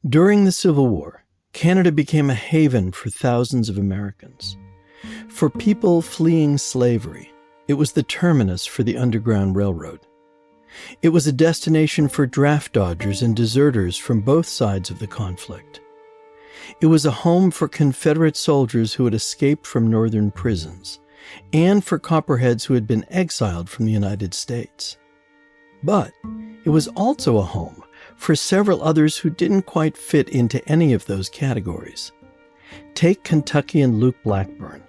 During the Civil War, Canada became a haven for thousands of Americans. For people fleeing slavery, it was the terminus for the Underground Railroad. It was a destination for draft dodgers and deserters from both sides of the conflict. It was a home for Confederate soldiers who had escaped from northern prisons, and for Copperheads who had been exiled from the United States. But it was also a home for several others who didn't quite fit into any of those categories. Take Kentuckian Luke Blackburn,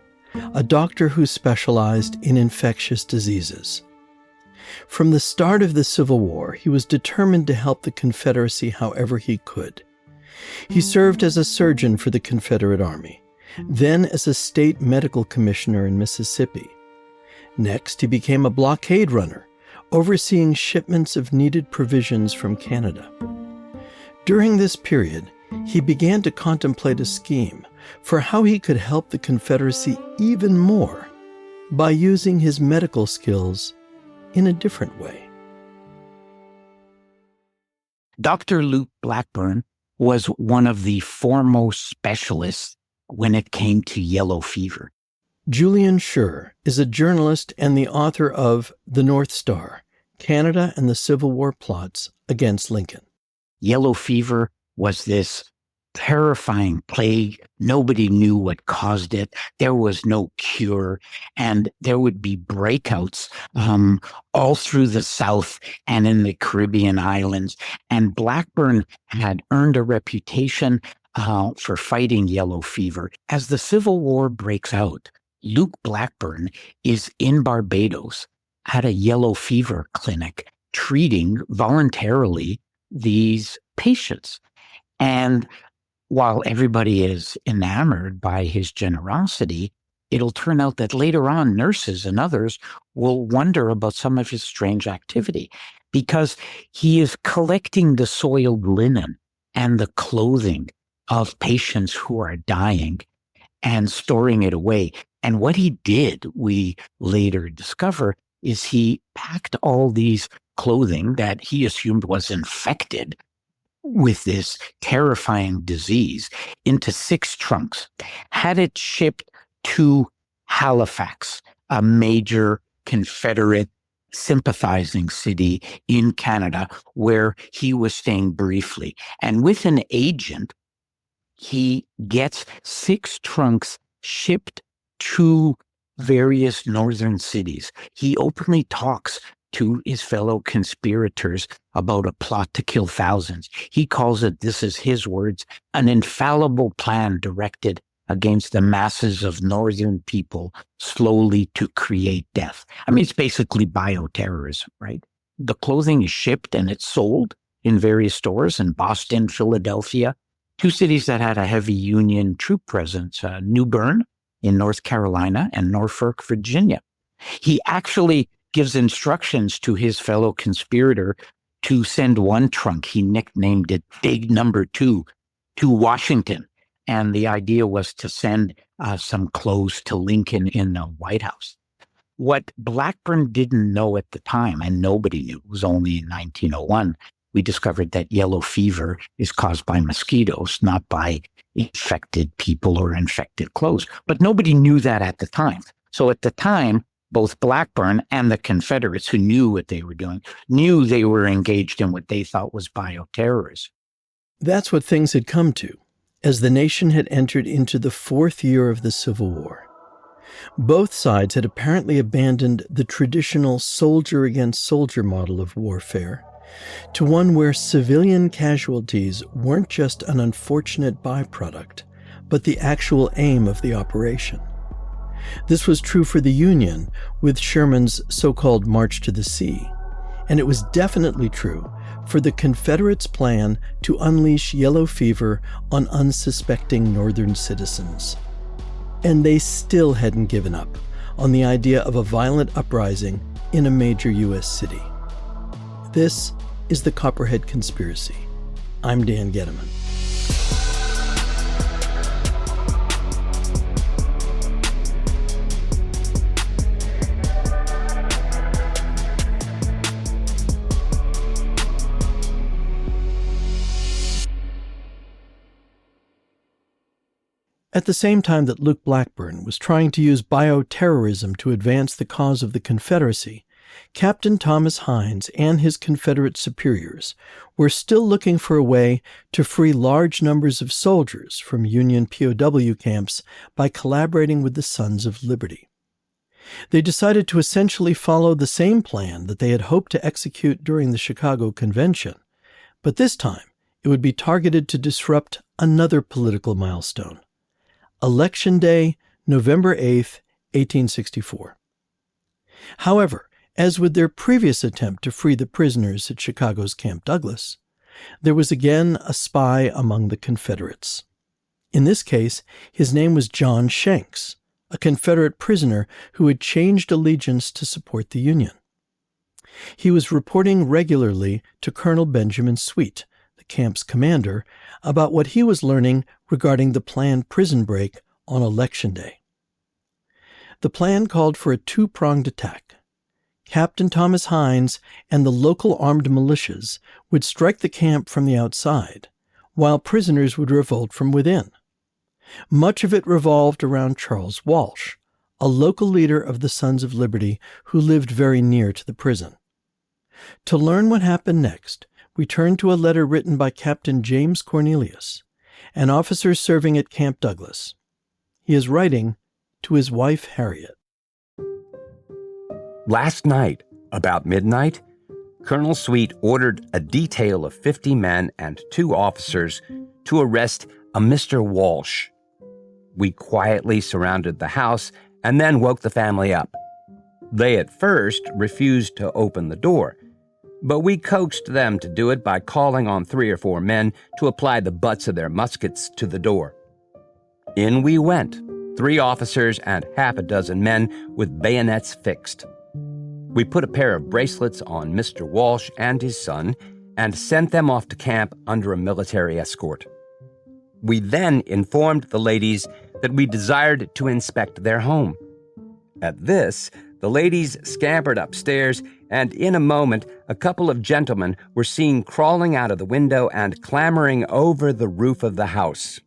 a doctor who specialized in infectious diseases. From the start of the Civil War, he was determined to help the Confederacy however he could. He served as a surgeon for the Confederate Army, then as a state medical commissioner in Mississippi. Next, he became a blockade runner, overseeing shipments of needed provisions from Canada. During this period, he began to contemplate a scheme for how he could help the Confederacy even more by using his medical skills in a different way. Dr. Luke Blackburn was one of the foremost specialists when it came to yellow fever. Julian Schur is a journalist and the author of The North Star, Canada and the Civil War Plots Against Lincoln. Yellow fever was this terrifying plague. Nobody knew what caused it. There was no cure, and there would be breakouts all through the South and in the Caribbean islands. And Blackburn had earned a reputation for fighting yellow fever. As the Civil War breaks out, Luke Blackburn is in Barbados at a yellow fever clinic treating voluntarily these patients. And while everybody is enamored by his generosity, it'll turn out that later on nurses and others will wonder about some of his strange activity, because he is collecting the soiled linen and the clothing of patients who are dying and storing it away. And what he did, we later discover, is he packed all these clothing that he assumed was infected with this terrifying disease into 6 trunks, had it shipped to Halifax, a major Confederate sympathizing city in Canada, where he was staying briefly. And with an agent, he gets 6 trunks shipped to various northern cities. He openly talks to his fellow conspirators about a plot to kill thousands. He calls it, this is his words, an infallible plan directed against the masses of northern people slowly to create death. I mean, it's basically bioterrorism, right? The clothing is shipped and it's sold in various stores in Boston, Philadelphia, 2 cities that had a heavy Union troop presence, New Bern in North Carolina and Norfolk, Virginia. He actually gives instructions to his fellow conspirator to send one trunk, he nicknamed it Big Number 2, to Washington. And the idea was to send some clothes to Lincoln in the White House. What Blackburn didn't know at the time, and nobody knew, it was only in 1901, we discovered that yellow fever is caused by mosquitoes, not by infected people or infected clothes. But nobody knew that at the time. So at the time, both Blackburn and the Confederates, who knew what they were doing, knew they were engaged in what they thought was bioterrorism. That's what things had come to, as the nation had entered into the 4th year of the Civil War. Both sides had apparently abandoned the traditional soldier-against-soldier model of warfare to one where civilian casualties weren't just an unfortunate byproduct, but the actual aim of the operation. This was true for the Union with Sherman's so-called March to the Sea, and it was definitely true for the Confederates' plan to unleash yellow fever on unsuspecting northern citizens. And they still hadn't given up on the idea of a violent uprising in a major U.S. city. This is the Copperhead Conspiracy. I'm Dan Gettleman. At the same time that Luke Blackburn was trying to use bioterrorism to advance the cause of the Confederacy, Captain Thomas Hines and his Confederate superiors were still looking for a way to free large numbers of soldiers from Union POW camps by collaborating with the Sons of Liberty. They decided to essentially follow the same plan that they had hoped to execute during the Chicago Convention, but this time it would be targeted to disrupt another political milestone. Election Day, November 8, 1864. However, as with their previous attempt to free the prisoners at Chicago's Camp Douglas, there was again a spy among the Confederates. In this case, his name was John Shanks, a Confederate prisoner who had changed allegiance to support the Union. He was reporting regularly to Colonel Benjamin Sweet, the camp's commander, about what he was learning regarding the planned prison break on Election Day. The plan called for a two-pronged attack. Captain Thomas Hines and the local armed militias would strike the camp from the outside, while prisoners would revolt from within. Much of it revolved around Charles Walsh, a local leader of the Sons of Liberty who lived very near to the prison. To learn what happened next, we turn to a letter written by Captain James Cornelius, an officer serving at Camp Douglas. He is writing to his wife, Harriet. Last night, about midnight, Colonel Sweet ordered a detail of 50 men and 2 officers to arrest a Mr. Walsh. We quietly surrounded the house and then woke the family up. They at first refused to open the door, but we coaxed them to do it by calling on 3 or 4 men to apply the butts of their muskets to the door. In we went, 3 officers and half a dozen men with bayonets fixed. We put a pair of bracelets on Mr. Walsh and his son and sent them off to camp under a military escort. We then informed the ladies that we desired to inspect their home. At this, the ladies scampered upstairs, and in a moment, a couple of gentlemen were seen crawling out of the window and clambering over the roof of the house.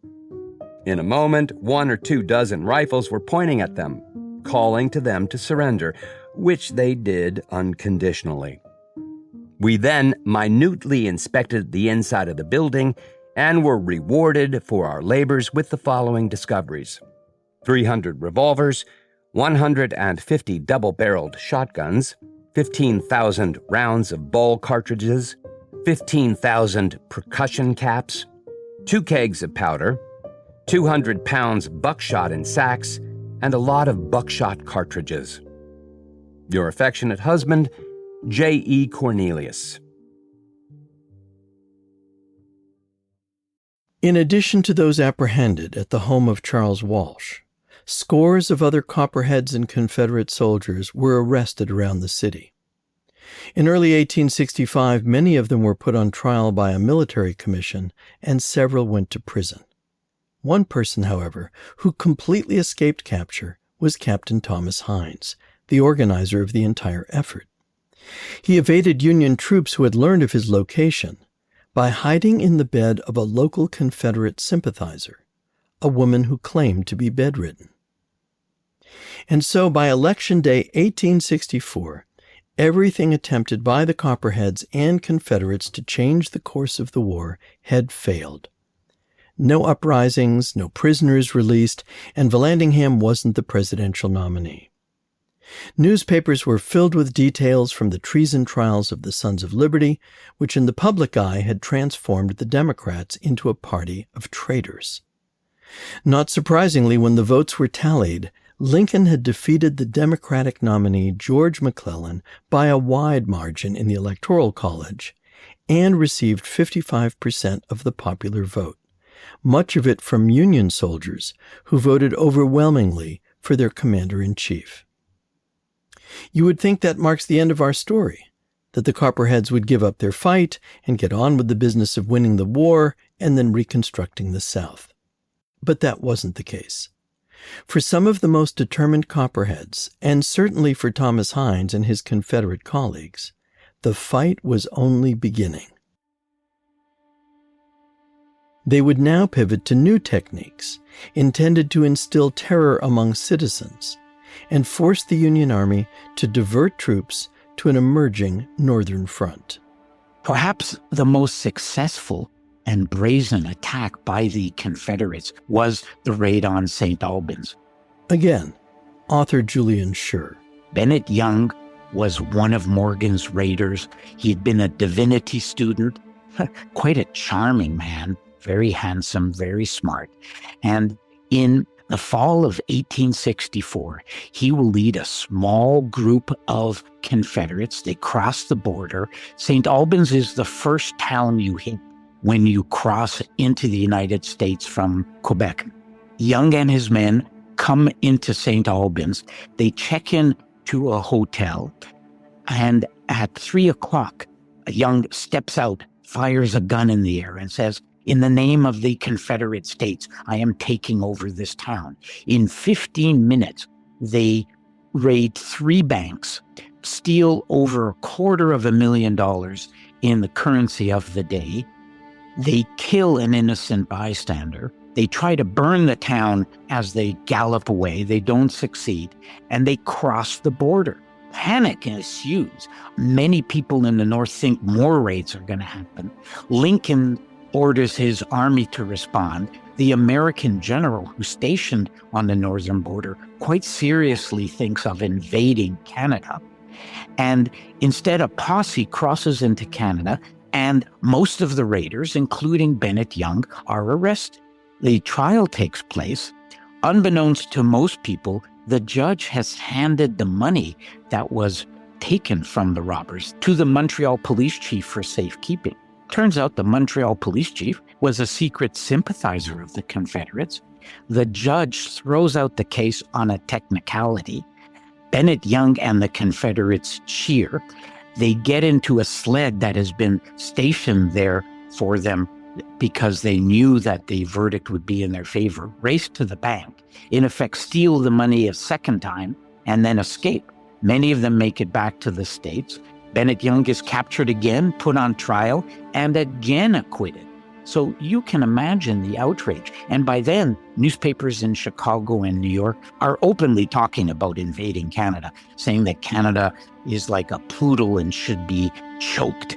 In a moment, 1 or 2 dozen rifles were pointing at them, calling to them to surrender, which they did unconditionally. We then minutely inspected the inside of the building and were rewarded for our labors with the following discoveries: 300 revolvers, 150 double-barreled shotguns, 15,000 rounds of ball cartridges, 15,000 percussion caps, 2 kegs of powder, 200 pounds buckshot in sacks, and a lot of buckshot cartridges. Your affectionate husband, J.E. Cornelius. In addition to those apprehended at the home of Charles Walsh, scores of other Copperheads and Confederate soldiers were arrested around the city. In early 1865, many of them were put on trial by a military commission, and several went to prison. One person, however, who completely escaped capture was Captain Thomas Hines, the organizer of the entire effort. He evaded Union troops who had learned of his location by hiding in the bed of a local Confederate sympathizer, a woman who claimed to be bedridden. And so by Election Day 1864, everything attempted by the Copperheads and Confederates to change the course of the war had failed. No uprisings, no prisoners released, and Vallandigham wasn't the presidential nominee. Newspapers were filled with details from the treason trials of the Sons of Liberty, which in the public eye had transformed the Democrats into a party of traitors. Not surprisingly, when the votes were tallied, Lincoln had defeated the Democratic nominee George McClellan by a wide margin in the Electoral College and received 55% of the popular vote, much of it from Union soldiers who voted overwhelmingly for their commander-in-chief. You would think that marks the end of our story, that the Copperheads would give up their fight and get on with the business of winning the war and then reconstructing the South. But that wasn't the case. For some of the most determined Copperheads, and certainly for Thomas Hines and his Confederate colleagues, the fight was only beginning. They would now pivot to new techniques intended to instill terror among citizens and force the Union Army to divert troops to an emerging northern front. Perhaps the most successful and brazen attack by the Confederates was the raid on St. Albans. Again, author Julian Schur. Bennett Young was one of Morgan's raiders. He'd been a divinity student, quite a charming man, very handsome, very smart. And in the fall of 1864, he will lead a small group of Confederates. They cross the border. St. Albans is the first town you hit when you cross into the United States from Quebec. Young and his men come into St. Albans. They check in to a hotel, and at 3:00, Young steps out, fires a gun in the air, and says, "In the name of the Confederate States, I am taking over this town." In 15 minutes, they raid 3 banks, steal over $250,000 in the currency of the day. They kill an innocent bystander. They try to burn the town as they gallop away. They don't succeed, and they cross the border. Panic ensues. Many people in the North think more raids are going to happen. Lincoln orders his army to respond. The American general who's stationed on the northern border quite seriously thinks of invading Canada. And instead, a posse crosses into Canada, and most of the raiders, including Bennett Young, are arrested. The trial takes place. Unbeknownst to most people, the judge has handed the money that was taken from the robbers to the Montreal police chief for safekeeping. Turns out the Montreal police chief was a secret sympathizer of the Confederates. The judge throws out the case on a technicality. Bennett Young and the Confederates cheer. They get into a sled that has been stationed there for them because they knew that the verdict would be in their favor, race to the bank, in effect steal the money a second time, and then escape. Many of them make it back to the States. Bennett Young is captured again, put on trial, and again acquitted. So you can imagine the outrage. And by then, newspapers in Chicago and New York are openly talking about invading Canada, saying that Canada is like a poodle and should be choked.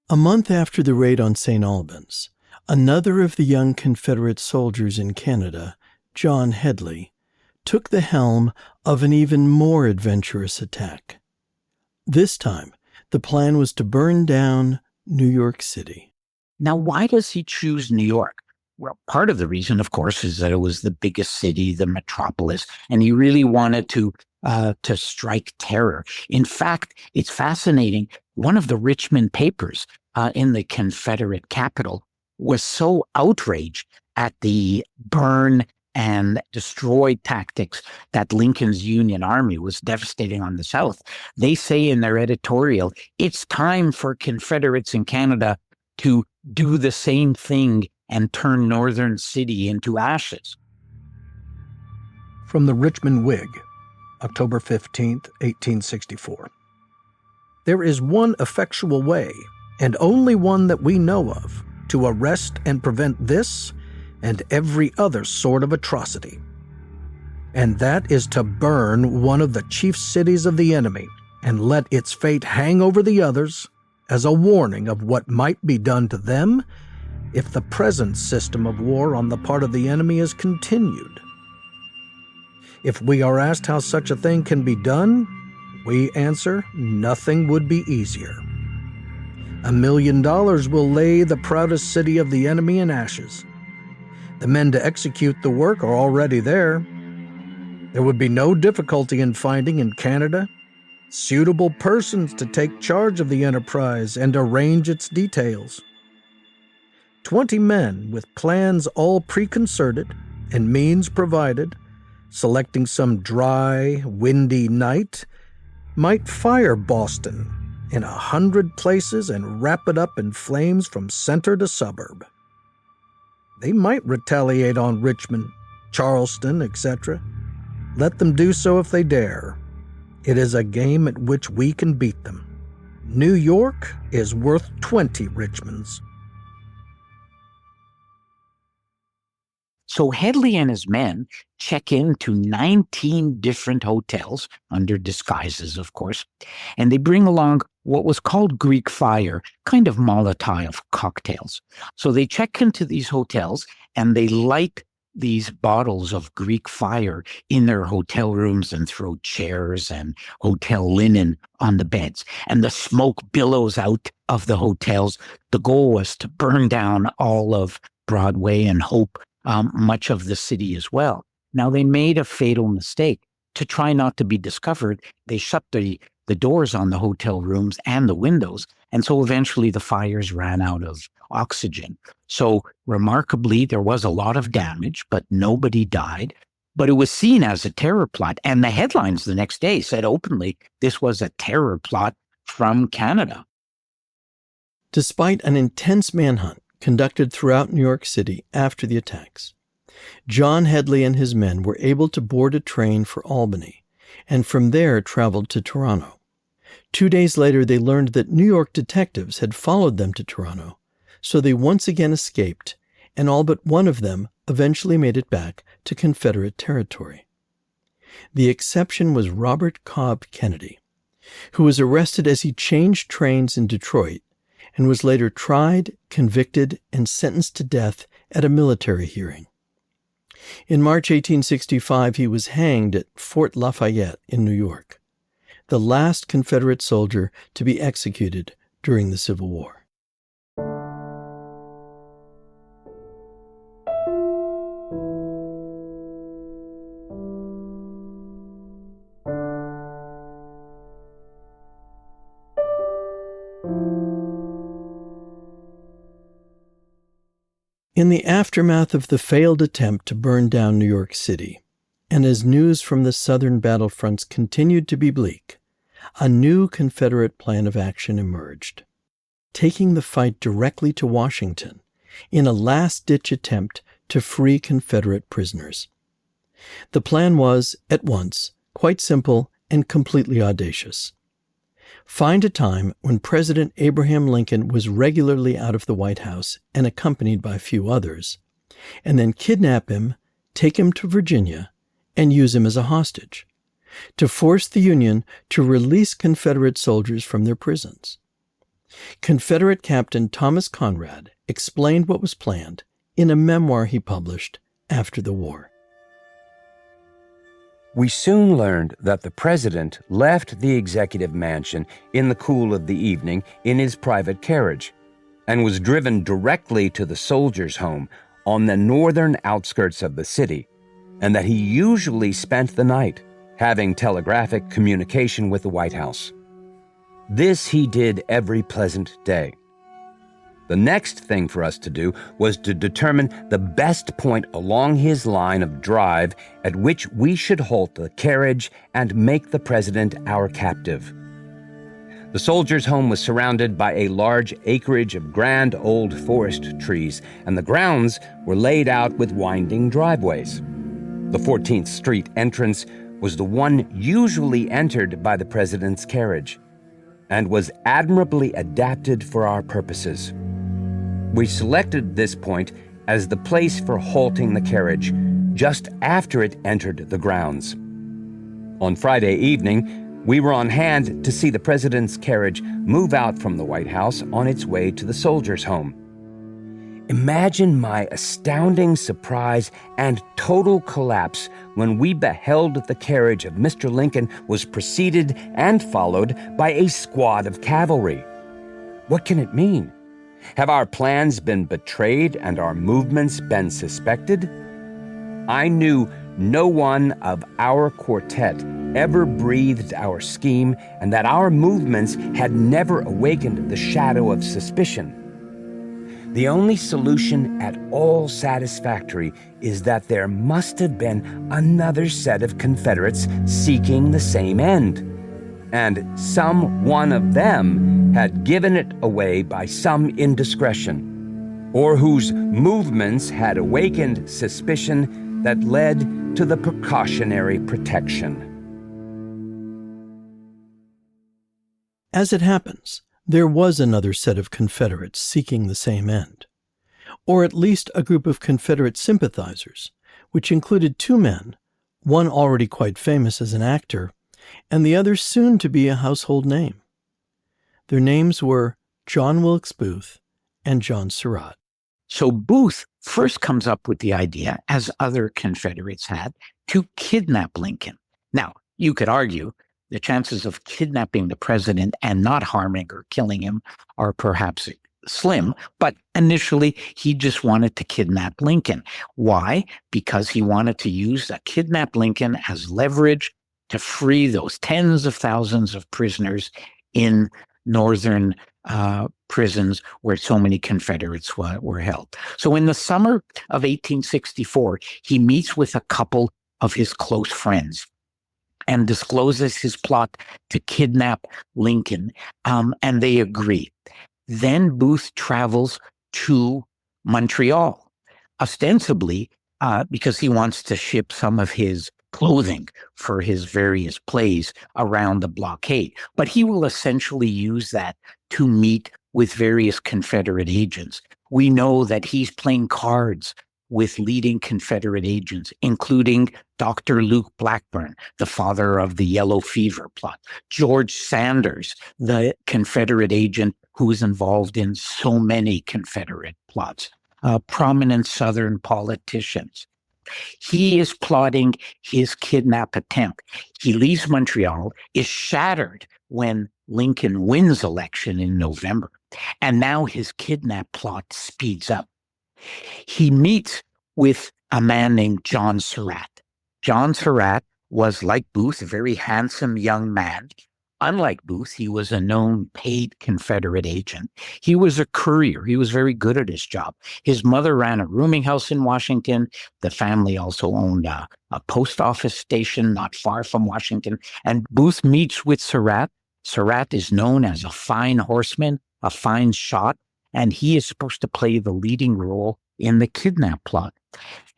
A month after the raid on St. Albans, another of the young Confederate soldiers in Canada, John Headley, took the helm of an even more adventurous attack. This time, the plan was to burn down New York City. Now, why does he choose New York? Well, part of the reason, of course, is that it was the biggest city, the metropolis, and he really wanted to strike terror. In fact, it's fascinating. One of the Richmond papers in the Confederate capital was so outraged at the burn and destroy tactics that Lincoln's Union Army was devastating on the South. They say in their editorial, it's time for Confederates in Canada to do the same thing and turn Northern City into ashes. From the Richmond Whig, October 15th, 1864. There is one effectual way, and only one that we know of, to arrest and prevent this and every other sort of atrocity. And that is to burn one of the chief cities of the enemy and let its fate hang over the others as a warning of what might be done to them if the present system of war on the part of the enemy is continued. If we are asked how such a thing can be done, we answer, nothing would be easier. $1 million will lay the proudest city of the enemy in ashes. The men to execute the work are already there. There would be no difficulty in finding in Canada suitable persons to take charge of the enterprise and arrange its details. 20 men with plans all preconcerted and means provided, selecting some dry, windy night, might fire Boston in 100 places and wrap it up in flames from center to suburb. They might retaliate on Richmond, Charleston, etc. Let them do so if they dare. It is a game at which we can beat them. New York is worth 20 Richmonds. So Headley and his men check into 19 different hotels, under disguises, of course, and they bring along what was called Greek fire, kind of Molotov cocktails. So they check into these hotels and they light these bottles of Greek fire in their hotel rooms and throw chairs and hotel linen on the beds. And the smoke billows out of the hotels. The goal was to burn down all of Broadway and Hope, much of the city as well. Now, they made a fatal mistake. To try not to be discovered, they shut the doors on the hotel rooms and the windows. And so eventually the fires ran out of oxygen. So remarkably, there was a lot of damage, but nobody died. But it was seen as a terror plot. And the headlines the next day said openly, this was a terror plot from Canada. Despite an intense manhunt conducted throughout New York City after the attacks, John Headley and his men were able to board a train for Albany, and from there traveled to Toronto. 2 days later, they learned that New York detectives had followed them to Toronto, so they once again escaped, and all but one of them eventually made it back to Confederate territory. The exception was Robert Cobb Kennedy, who was arrested as he changed trains in Detroit and was later tried, convicted, and sentenced to death at a military hearing. In March 1865, he was hanged at Fort Lafayette in New York, the last Confederate soldier to be executed during the Civil War. In the aftermath of the failed attempt to burn down New York City, and as news from the southern battlefronts continued to be bleak, a new Confederate plan of action emerged, taking the fight directly to Washington in a last-ditch attempt to free Confederate prisoners. The plan was, at once, quite simple and completely audacious. Find a time when President Abraham Lincoln was regularly out of the White House and accompanied by a few others, and then kidnap him, take him to Virginia, and use him as a hostage, to force the Union to release Confederate soldiers from their prisons. Confederate Captain Thomas Conrad explained what was planned in a memoir he published after the war. We soon learned that the president left the executive mansion in the cool of the evening in his private carriage and was driven directly to the soldiers' home on the northern outskirts of the city, and that he usually spent the night having telegraphic communication with the White House. This he did every pleasant day. The next thing for us to do was to determine the best point along his line of drive at which we should halt the carriage and make the president our captive. The soldiers' home was surrounded by a large acreage of grand old forest trees, and the grounds were laid out with winding driveways. The 14th Street entrance was the one usually entered by the president's carriage, and was admirably adapted for our purposes. We selected this point as the place for halting the carriage, just after it entered the grounds. On Friday evening, we were on hand to see the president's carriage move out from the White House on its way to the soldiers' home. Imagine my astounding surprise and total collapse when we beheld the carriage of Mr. Lincoln was preceded and followed by a squad of cavalry. What can it mean? Have our plans been betrayed and our movements been suspected? I knew no one of our quartet ever breathed our scheme, and that our movements had never awakened the shadow of suspicion. The only solution at all satisfactory is that there must have been another set of Confederates seeking the same end, and some one of them had given it away by some indiscretion, or whose movements had awakened suspicion that led to the precautionary protection. As it happens, there was another set of Confederates seeking the same end. or at least a group of Confederate sympathizers, which included two men, one already quite famous as an actor, and the other soon to be a household name. Their names were John Wilkes Booth and John Surratt. So Booth first comes up with the idea, as other Confederates had, to kidnap Lincoln. Now, you could argue the chances of kidnapping the president and not harming or killing him are perhaps slim, but initially he just wanted to kidnap Lincoln. Why? Because he wanted to use a kidnapped Lincoln as leverage to free those tens of thousands of prisoners in northern prisons where so many Confederates were held. So in the summer of 1864, he meets with a couple of his close friends and discloses his plot to kidnap Lincoln, and they agree. Then Booth travels to Montreal, ostensibly because he wants to ship some of his clothing for his various plays around the blockade. But he will essentially use that to meet with various Confederate agents. We know that he's playing cards with leading Confederate agents, including Dr. Luke Blackburn, the father of the yellow fever plot, George Sanders, the Confederate agent who was involved in so many Confederate plots, prominent Southern politicians. He is plotting his kidnap attempt. He leaves Montreal, is shattered when Lincoln wins election in November, and now his kidnap plot speeds up. He meets with a man named John Surratt. John Surratt was, like Booth, a very handsome young man. Unlike Booth, he was a known paid Confederate agent. He was a courier. He was very good at his job. His mother ran a rooming house in Washington. The family also owned a post office station not far from Washington. And Booth meets with Surratt. Surratt is known as a fine horseman, a fine shot, and he is supposed to play the leading role in the kidnap plot.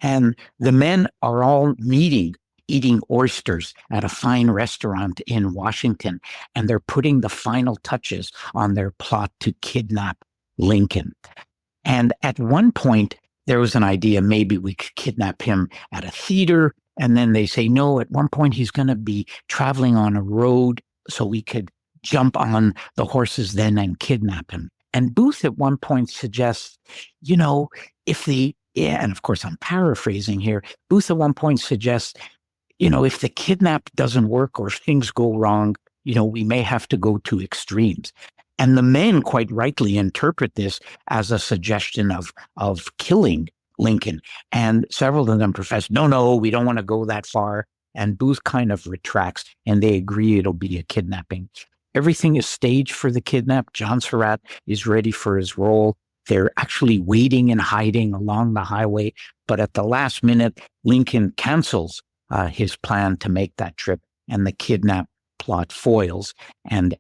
And the men are all meeting, eating oysters at a fine restaurant in Washington, and they're putting the final touches on their plot to kidnap Lincoln. And at one point, there was an idea, maybe we could kidnap him at a theater, and then they say, no, at one point he's going to be traveling on a road, so we could jump on the horses then and kidnap him. And Booth at one point suggests, and of course I'm paraphrasing here, Booth at one point suggests, if the kidnap doesn't work or if things go wrong, we may have to go to extremes. And the men quite rightly interpret this as a suggestion of killing Lincoln. And several of them profess, no, we don't want to go that far. And Booth kind of retracts and they agree it'll be a kidnapping. Everything is staged for the kidnap. John Surratt is ready for his role. They're actually waiting and hiding along the highway. But at the last minute, Lincoln cancels his plan to make that trip, and the kidnap plot foils. And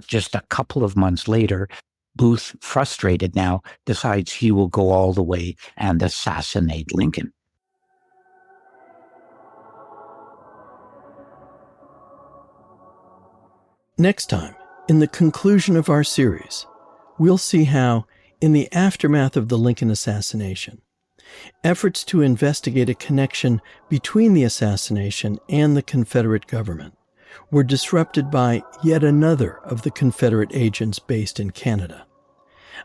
just a couple of months later, Booth, frustrated now, decides he will go all the way and assassinate Lincoln. Next time, in the conclusion of our series, we'll see how, in the aftermath of the Lincoln assassination, efforts to investigate a connection between the assassination and the Confederate government were disrupted by yet another of the Confederate agents based in Canada,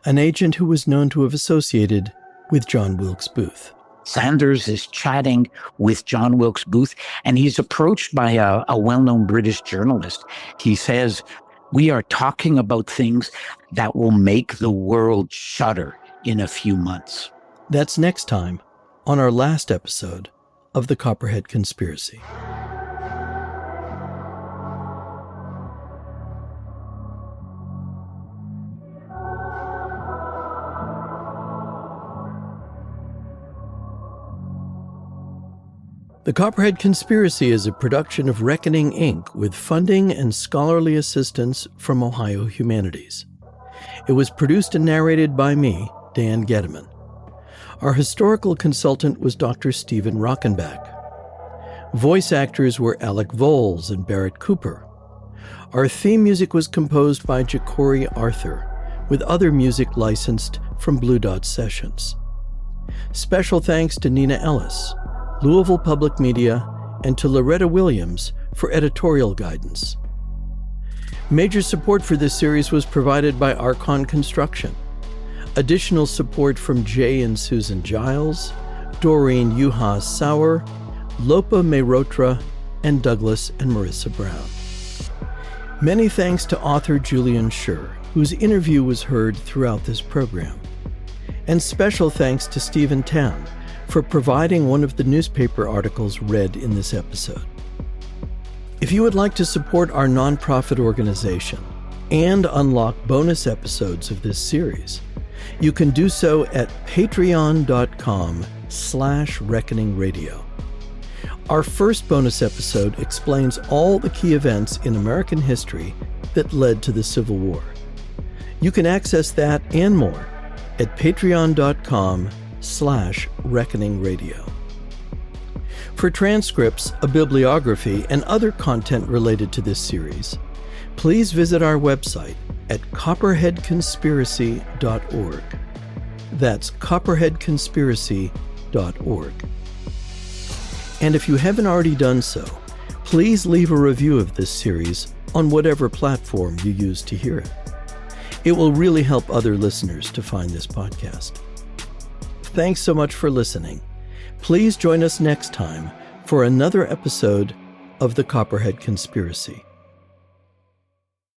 an agent who was known to have associated with John Wilkes Booth. Sanders is chatting with John Wilkes Booth, and he's approached by a well-known British journalist. He says, "We are talking about things that will make the world shudder in a few months." That's next time on our last episode of the Copperhead Conspiracy. The Copperhead Conspiracy is a production of Reckoning, Inc., with funding and scholarly assistance from Ohio Humanities. It was produced and narrated by me, Dan Getteman. Our historical consultant was Dr. Stephen Rockenbach. Voice actors were Alec Voles and Barrett Cooper. Our theme music was composed by Ja'Cory Arthur, with other music licensed from Blue Dot Sessions. Special thanks to Nina Ellis, Louisville Public Media, and to Loretta Williams for editorial guidance. Major support for this series was provided by Archon Construction. Additional support from Jay and Susan Giles, Doreen Juha Sauer, Lopa Mehrotra, and Douglas and Marissa Brown. Many thanks to author Julian Schur, whose interview was heard throughout this program. And special thanks to Stephen Town for providing one of the newspaper articles read in this episode. If you would like to support our nonprofit organization and unlock bonus episodes of this series, you can do so at patreon.com/reckoningradio. Our first bonus episode explains all the key events in American history that led to the Civil War. You can access that and more at patreon.com/reckoningradio. For transcripts, a bibliography, and other content related to this series, please visit our website at copperheadconspiracy.org. That's copperheadconspiracy.org. And if you haven't already done so, please leave a review of this series on whatever platform you use to hear it. It will really help other listeners to find this podcast. Thanks so much for listening. Please join us next time for another episode of the Copperhead Conspiracy.